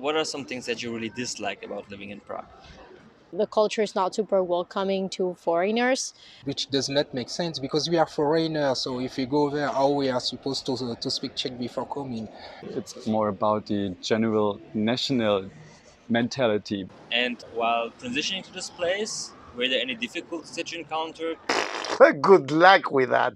What are some things that you really dislike about living in Prague? The culture is not super welcoming to foreigners. Which does not make sense because we are foreigners. So if we go there, how we are supposed to speak Czech before coming? It's more about the general national mentality. And while transitioning to this place, were there any difficulties that you encountered? Good luck with that.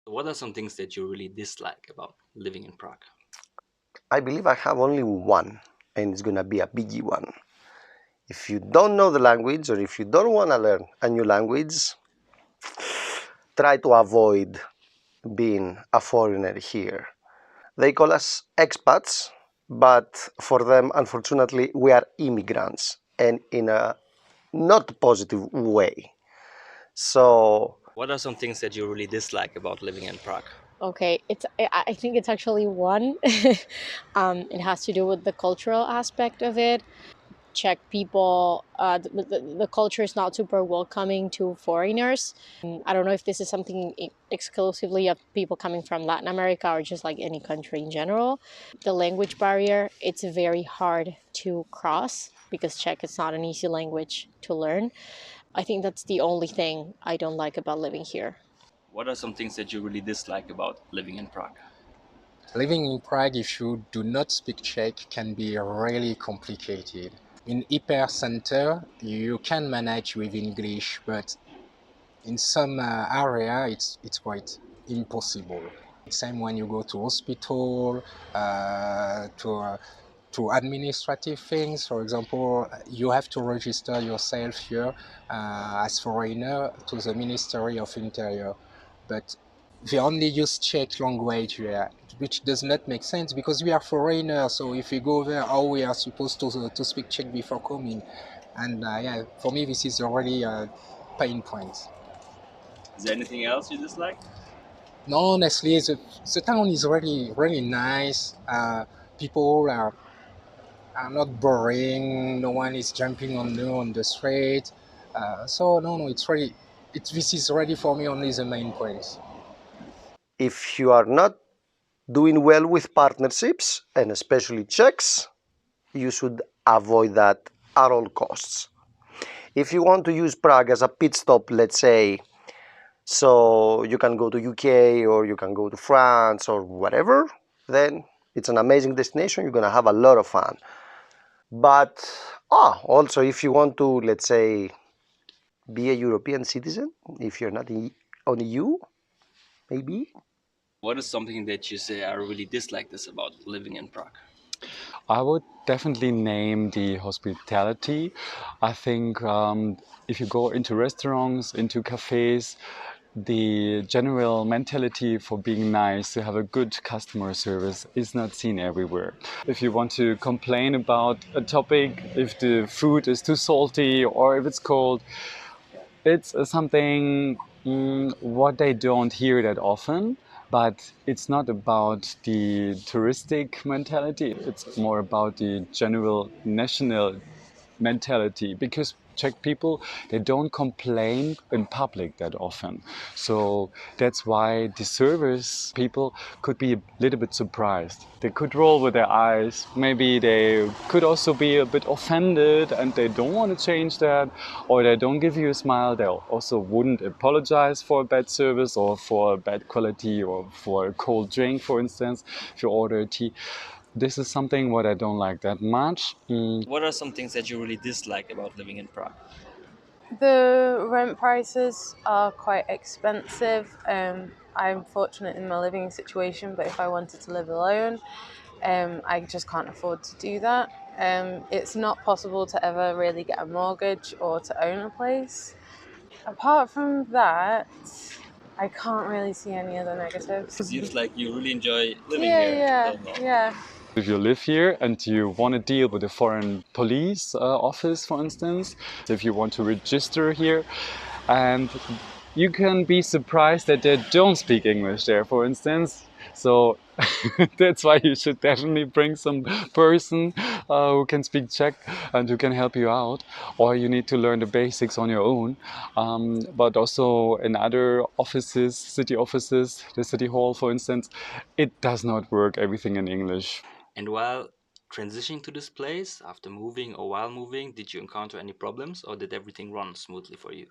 What are some things that you really dislike about living in Prague? I believe I have only one, and it's gonna be a biggie one. If you don't know the language, or if you don't want to learn a new language, try to avoid being a foreigner here. They call us expats, but for them, unfortunately, we are immigrants, and in a not positive way. So What are some things that you really dislike about living in Prague? Okay, I think it's actually one. It has to do with the cultural aspect of it. Czech people, the culture is not super welcoming to foreigners. I don't know if this is something exclusively of people coming from Latin America or just like any country in general. The language barrier, it's very hard to cross because Czech is not an easy language to learn. I think that's the only thing I don't like about living here. What are some things that you really dislike about living in Prague? Living in Prague, if you do not speak Czech, can be really complicated. In hyper center, you can manage with English, but in some area, it's quite impossible. Same when you go to hospital, to administrative things. For example, you have to register yourself here as foreigner to the Ministry of Interior, but they only use Czech language here, which does not make sense because we are foreigners. So if we go there, how we are supposed to speak Czech before coming? And yeah, for me, this is already a pain point. Is there anything else you dislike? No, honestly, the town is really nice. People are not boring. No one is jumping on you on the street. So no, this is ready for me only the main points. if you are not doing well with partnerships, and especially Czechs, you should avoid that at all costs. If you want to use Prague as a pit stop, let's say, so you can go to UK or you can go to France or whatever, then it's an amazing destination. You're gonna have a lot of fun. But also if you want to, let's say, be a European citizen, if you're not on EU, maybe. What is something that you say I really dislike this about living in Prague? I would definitely name the hospitality. I think if you go into restaurants, into cafes, the general mentality for being nice, to have a good customer service is not seen everywhere. If you want to complain about a topic, if the food is too salty or if it's cold, it's something what they don't hear that often. But it's not about the touristic mentality, it's more about the general national mentality, because Czech people, they don't complain in public that often. So that's why the service people could be a little bit surprised. They could roll with their eyes. Maybe they could also be a bit offended and they don't want to change that, or they don't give you a smile. They also wouldn't apologize for a bad service or for a bad quality or for a cold drink, for instance, if you order a tea. This is something what I don't like that much. What are some things that you really dislike about living in Prague? The rent prices are quite expensive. I'm fortunate in my living situation, but if I wanted to live alone, I just can't afford to do that. It's not possible to ever really get a mortgage or to own a place. Apart from that, I can't really see any other negatives. It seems like you really enjoy living Yeah, here. yeah. If you live here and you want to deal with the foreign police office, for instance, if you want to register here, and you can be surprised that they don't speak English there, for instance. So that's why you should definitely bring some person who can speak Czech and who can help you out, or you need to learn the basics on your own. But also in other offices, city offices, the city hall, for instance, it does not work everything in English. And while transitioning to this place, after moving or while moving, did you encounter any problems or did everything run smoothly for you?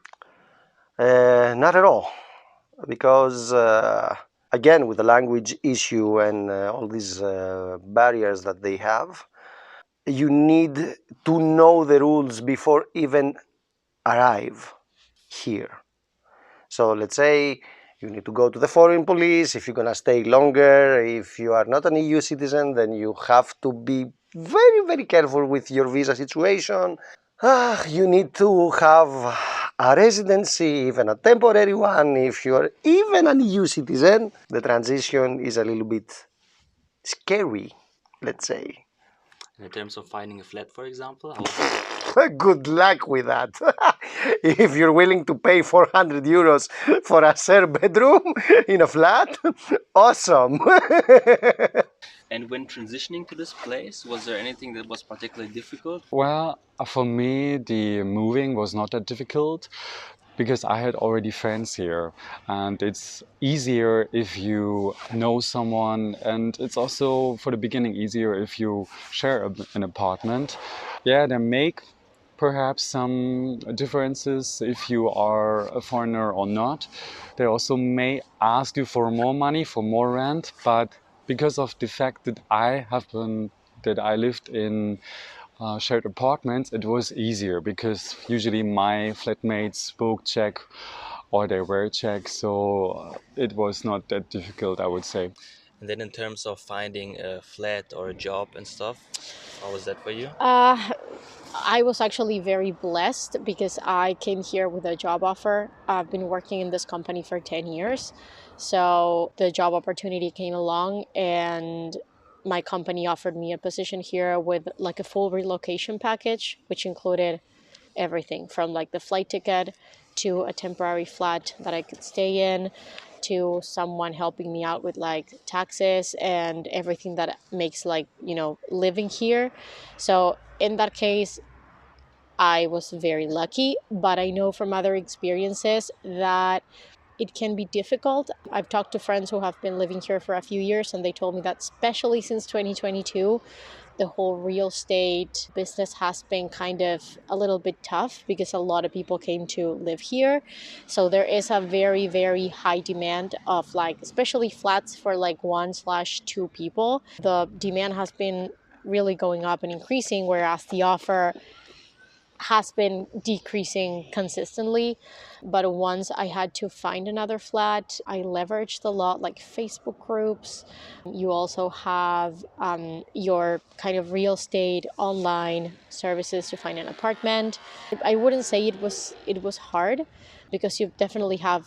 Not at all, because again, with the language issue and all these barriers that they have, you need to know the rules before even arrive here. So let's say you need to go to the foreign police if you're gonna stay longer. If you are not an EU citizen, then you have to be very, very careful with your visa situation. You need to have a residency, even a temporary one. If you're even an EU citizen, the transition is a little bit scary, let's say. In terms of finding a flat, for example, how was it? Good luck with that. If you're willing to pay 400 euros for a share bedroom in a flat, awesome. And when transitioning to this place, was there anything that was particularly difficult? Well, for me, the moving was not that difficult because I had already friends here, and it's easier if you know someone, and it's also for the beginning easier if you share an apartment. Yeah, there make perhaps some differences if you are a foreigner or not. They also may ask you for more money, for more rent, but because of the fact that I lived in shared apartments, it was easier because usually my flatmates spoke Czech or they were Czech, so it was not that difficult, I would say. And then in terms of finding a flat or a job and stuff, how was that for you? I was actually very blessed because I came here with a job offer. I've been working in this company for 10 years. So the job opportunity came along and my company offered me a position here with like a full relocation package, which included everything from like the flight ticket to a temporary flat that I could stay in to someone helping me out with like taxes and everything that makes like, living here. So in that case, I was very lucky, but I know from other experiences that it can be difficult. I've talked to friends who have been living here for a few years, and they told me that especially since 2022, the whole real estate business has been kind of a little bit tough because a lot of people came to live here. So there is a very, very high demand of like, especially flats for like 1/2 people. The demand has been really going up and increasing, whereas the offer has been decreasing consistently. But once I had to find another flat, I leveraged a lot like Facebook groups. You also have your kind of real estate online services to find an apartment. I wouldn't say it was hard because you definitely have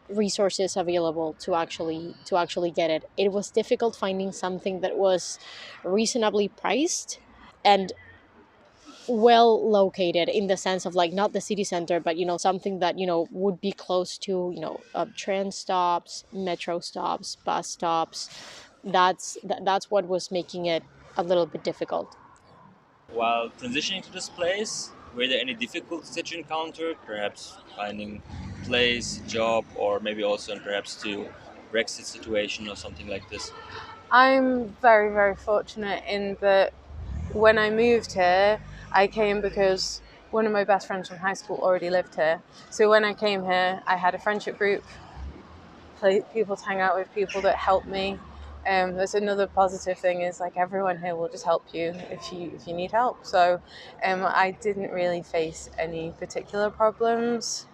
resources available to actually get it. It was difficult finding something that was reasonably priced and well located in the sense of like not the city center, but something that would be close to train stops, metro stops, bus stops. That's what was making it a little bit difficult. While transitioning to this place, were there any difficulties that you encountered? Perhaps finding place, job, or maybe also and perhaps to Brexit situation or something like this? I'm very, very fortunate in that when I moved here, I came because one of my best friends from high school already lived here. So when I came here, I had a friendship group, people to hang out with, people that helped me. There's another positive thing is like everyone here will just help you if you need help. So I didn't really face any particular problems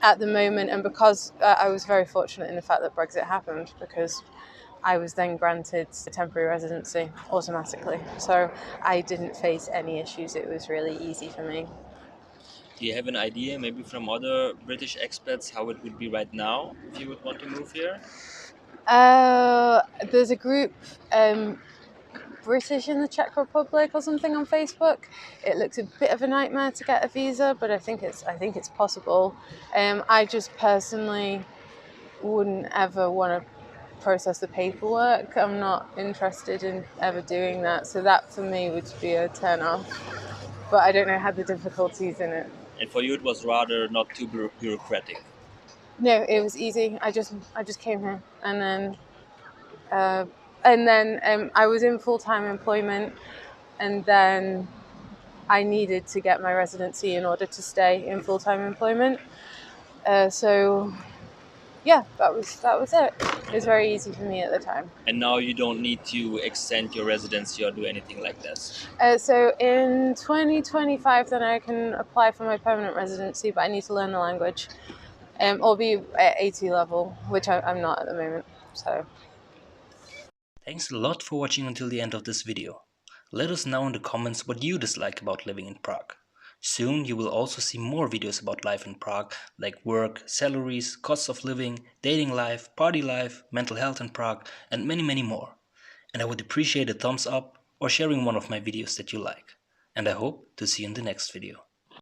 at the moment, and because I was very fortunate in the fact that Brexit happened, because I was then granted a temporary residency automatically. So I didn't face any issues. It was really easy for me. Do you have an idea, maybe from other British expats, how it would be right now if you would want to move here? There's a group, British in the Czech Republic or something, on Facebook. It looks a bit of a nightmare to get a visa, but I think it's possible. I just personally wouldn't ever want to process the paperwork. I'm not interested in ever doing that. So that for me would be a turn off. But I don't know how the difficulties in it. And for you, it was rather not too bureaucratic. No, it was easy. I just came here, and then I was in full-time employment, and then I needed to get my residency in order to stay in full-time employment. So yeah, that was it. It was very easy for me at the time. And now you don't need to extend your residency or do anything like this. So in 2025, then I can apply for my permanent residency, but I need to learn the language, or be at A2 level, which I'm not at the moment. So. Thanks a lot for watching until the end of this video. Let us know in the comments what you dislike about living in Prague. Soon you will also see more videos about life in Prague, like work, salaries, costs of living, dating life, party life, mental health in Prague, and many more. And I would appreciate a thumbs up or sharing one of my videos that you like. And I hope to see you in the next video.